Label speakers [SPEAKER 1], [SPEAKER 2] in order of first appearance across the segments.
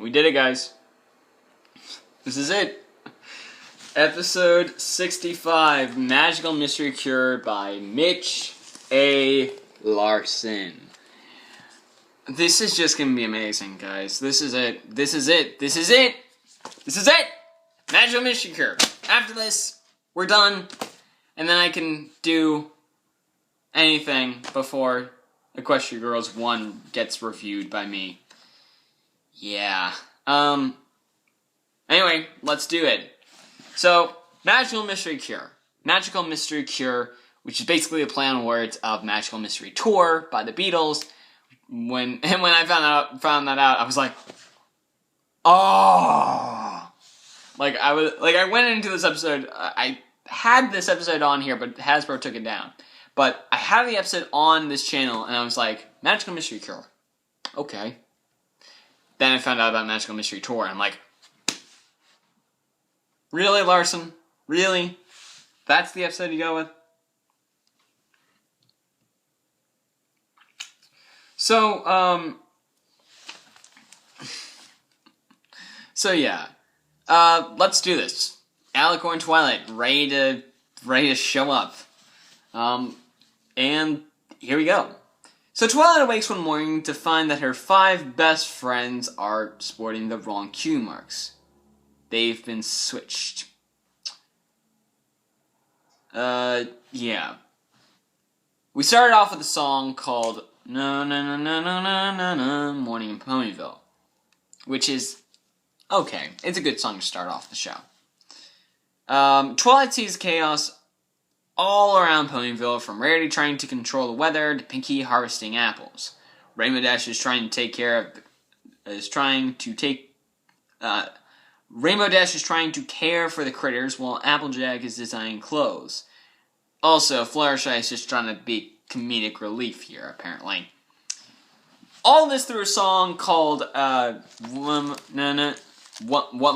[SPEAKER 1] We did it, guys. This is it. Episode 65, Magical Mystery Cure by Mitch A. Larson. This is just gonna be amazing, guys. This is it. This is it. This is it. This is it! Magical Mystery Cure. After this, we're done. And then I can do anything before Equestria Girls 1 gets reviewed by me. Yeah. Anyway, let's do it. So, Magical Mystery Cure. Magical Mystery Cure, which is basically a play on words of Magical Mystery Tour by the Beatles. When I found that out, I was like, oh! I went into this episode, I had this episode on here, but Hasbro took it down. But I had the episode on this channel, and I was like, Magical Mystery Cure. Okay. Then I found out about Magical Mystery Tour, and I'm like, really, Larson? Really? That's the episode you go with? So, yeah. Let's do this. Alicorn and Twilight, ready to show up. And here we go. So Twilight awakes one morning to find that her 5 best friends are sporting the wrong cue marks. They've been switched. Yeah. We started off with a song called No No No No No No No No Morning in Ponyville, which is okay. It's a good song to start off the show. Twilight sees chaos all around Ponyville, from Rarity trying to control the weather to Pinkie harvesting apples. Rainbow Dash is trying to care for the critters, while Applejack is designing clothes. Also, Fluttershy is just trying to be comedic relief here, apparently. All this through a song called What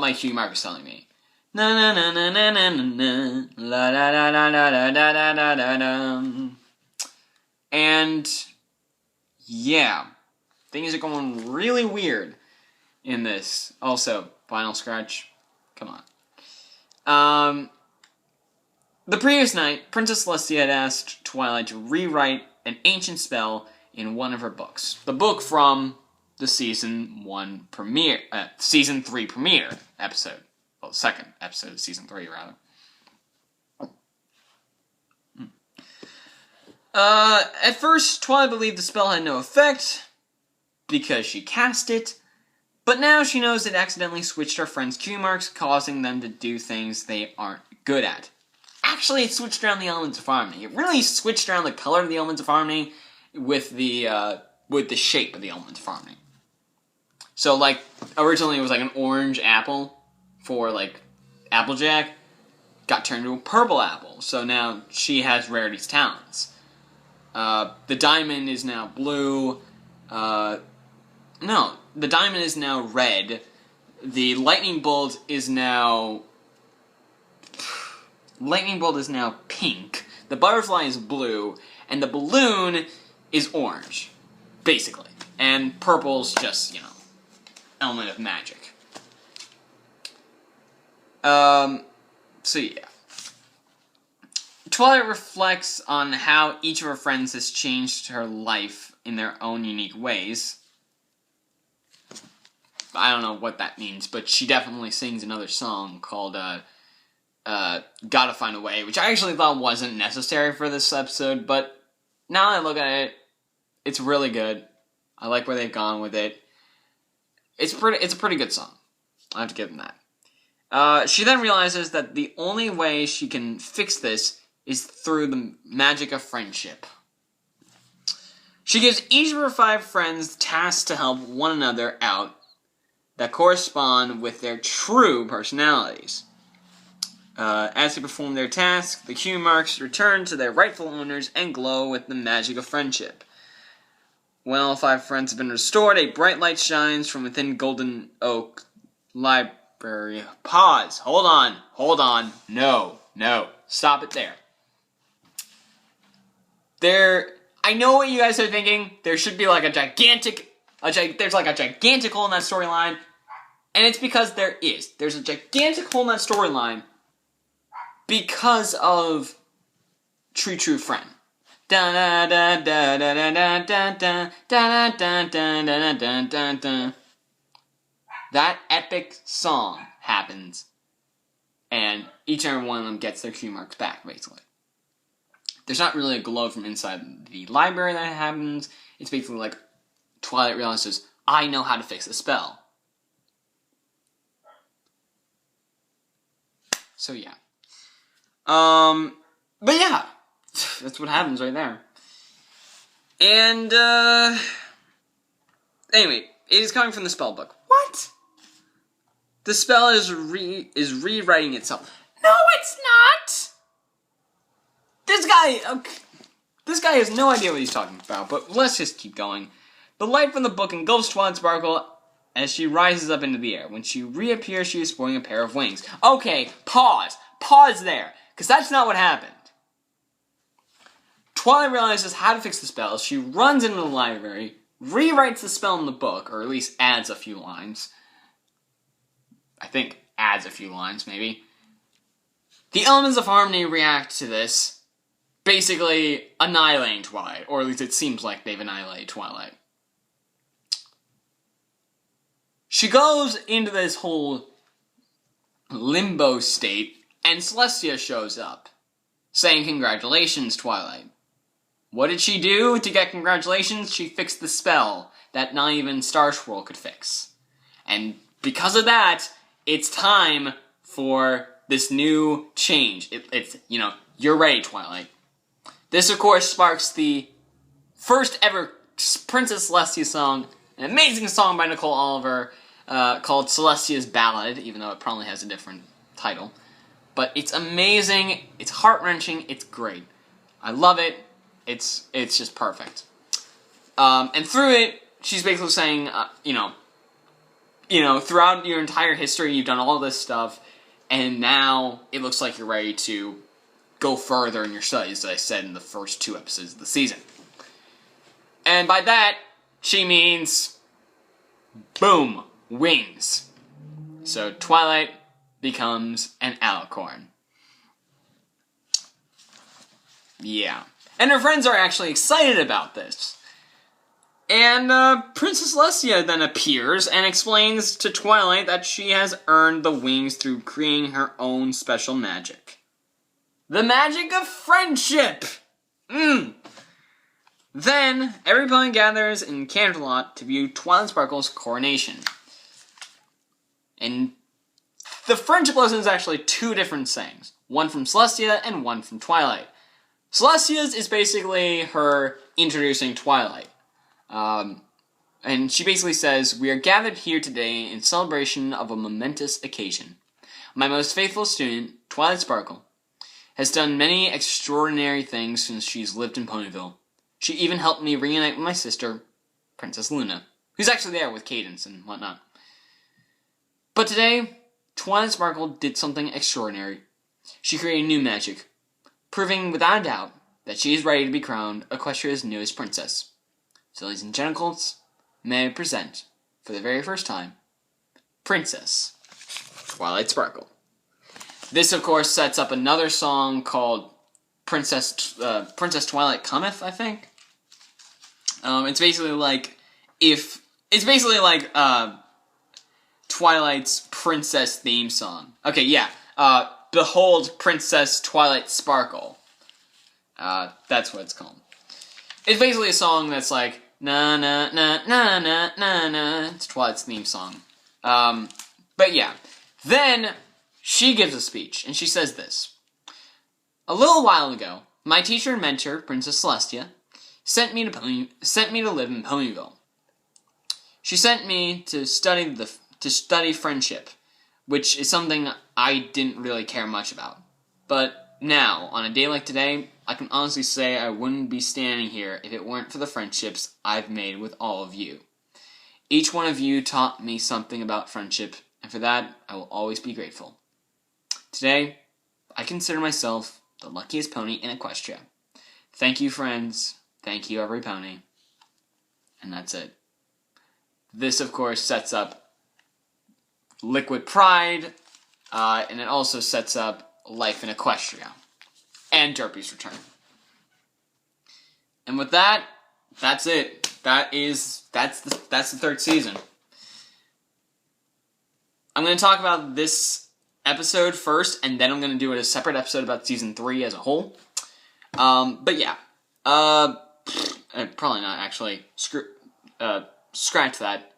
[SPEAKER 1] My Cue Mark is Telling Me. Na na na na na na na la da da da da da da da da da. And yeah, things are going really weird in this. Also, Final Scratch, come on. The previous night, Princess Celestia had asked Twilight to rewrite an ancient spell in one of her books. The book from the season 3 premiere episode. Well, second episode of season 3, rather. At first, Twilight believed the spell had no effect because she cast it, but now she knows it accidentally switched her friends' cue marks, causing them to do things they aren't good at. Actually, it switched around the elements of harmony. It really switched around the color of the elements of harmony with the shape of the elements of harmony. So, like, originally it was like an orange apple for, like, Applejack, got turned into a purple apple. So now she has Rarity's talents. The diamond is now blue. The diamond is now red. The lightning bolt is now pink. The butterfly is blue. And the balloon is orange, basically. And purple's just, element of magic. So yeah. Twilight reflects on how each of her friends has changed her life in their own unique ways. I don't know what that means, but she definitely sings another song called, Gotta Find a Way, which I actually thought wasn't necessary for this episode, but now that I look at it, it's really good. I like where they've gone with it. It's a pretty good song. I have to give them that. She then realizes that the only way she can fix this is through the magic of friendship. She gives each of her 5 friends tasks to help one another out that correspond with their true personalities. As they perform their tasks, the cue marks return to their rightful owners and glow with the magic of friendship. When all 5 friends have been restored, a bright light shines from within Golden Oak Library. Pause. Hold on. No. Stop it there. I know what you guys are thinking. There should be like there's like a gigantic hole in that storyline. And it's because there's a gigantic hole in that storyline because of True True Friend. Da da da da da da da da da da da da da da. That epic song happens, and each and every one of them gets their Q marks back, basically. There's not really a glow from inside the library that happens. It's basically like Twilight realizes, I know how to fix the spell. So yeah. But yeah, that's what happens right there. And, anyway, it is coming from the spell book. What? The spell is rewriting itself. No, it's not! This guy has no idea what he's talking about, but let's just keep going. The light from the book engulfs Twilight Sparkle as she rises up into the air. When she reappears, she is sporting a pair of wings. Okay, pause. Pause there, because that's not what happened. Twilight realizes how to fix the spell. She runs into the library, rewrites the spell in the book, or at least adds a few lines. I think adds a few lines, maybe. The elements of harmony react to this, basically annihilating Twilight, or at least it seems like they've annihilated Twilight. She goes into this whole limbo state, and Celestia shows up, saying, "Congratulations, Twilight." What did she do to get congratulations? She fixed the spell that not even Star Swirl could fix. And because of that, it's time for this new change. It's, you're ready, Twilight. This, of course, sparks the first ever Princess Celestia song, an amazing song by Nicole Oliver, called Celestia's Ballad, even though it probably has a different title. But it's amazing, it's heart-wrenching, it's great. I love it. It's just perfect. And through it, she's basically saying, throughout your entire history, you've done all this stuff, and now it looks like you're ready to go further in your studies, as I said in the first 2 episodes of the season. And by that, she means, boom, wings. So Twilight becomes an alicorn. Yeah. And her friends are actually excited about this. And Princess Celestia then appears and explains to Twilight that she has earned the wings through creating her own special magic. The magic of friendship! Then, everybody gathers in Canterlot to view Twilight Sparkle's coronation. And the friendship lesson is actually 2 different sayings. One from Celestia and one from Twilight. Celestia's is basically her introducing Twilight. And she basically says, "We are gathered here today in celebration of a momentous occasion. My most faithful student, Twilight Sparkle, has done many extraordinary things since she's lived in Ponyville. She even helped me reunite with my sister, Princess Luna, who's actually there with Cadance and whatnot. But today, Twilight Sparkle did something extraordinary. She created new magic, proving without a doubt that she is ready to be crowned Equestria's newest princess. So, ladies and gentilcolts, may I present, for the very first time, Princess Twilight Sparkle." This, of course, sets up another song called Princess Twilight Cometh, I think. It's basically like Twilight's princess theme song. Okay, yeah. Behold Princess Twilight Sparkle. That's what it's called. It's basically a song that's like, na na na na na na na. It's Twilight's theme song. But yeah. Then she gives a speech, and she says this. "A little while ago, my teacher and mentor, Princess Celestia, sent me to live in Ponyville. She sent me to study friendship, which is something I didn't really care much about. But now, on a day like today, I can honestly say I wouldn't be standing here if it weren't for the friendships I've made with all of you. Each one of you taught me something about friendship, and for that, I will always be grateful. Today, I consider myself the luckiest pony in Equestria. Thank you, friends. Thank you, every pony." And that's it. This, of course, sets up Liquid Pride, and it also sets up life in Equestria, and Derpy's return. And with that, that's it. That's the third season. I'm going to talk about this episode first, and then I'm going to do a separate episode about season 3 as a whole. But yeah, probably not actually. Scratch that.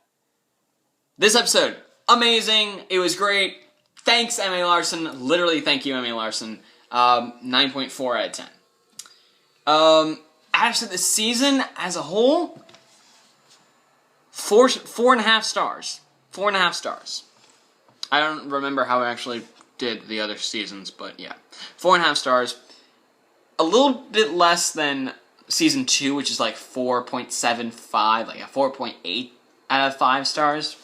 [SPEAKER 1] This episode, amazing. It was great. Thanks, Emmy Larson. Literally, thank you, Emmy Larson. 9.4 out of 10. Actually, the season as a whole, 4.5 stars. 4.5 stars. I don't remember how I actually did the other seasons, but yeah. 4.5 stars. A little bit less than season 2, which is like 4.75, like a 4.8 out of 5 stars.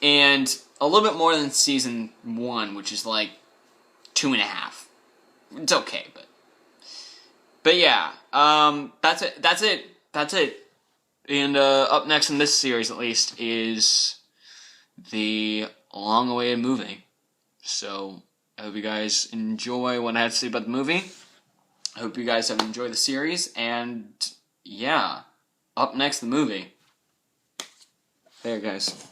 [SPEAKER 1] And a little bit more than season 1, which is like 2.5. It's okay, but yeah, that's it. And up next in this series, at least, is the long-awaited movie. So I hope you guys enjoy what I had to say about the movie. I hope you guys have enjoyed the series, and yeah, up next, the movie. There, guys.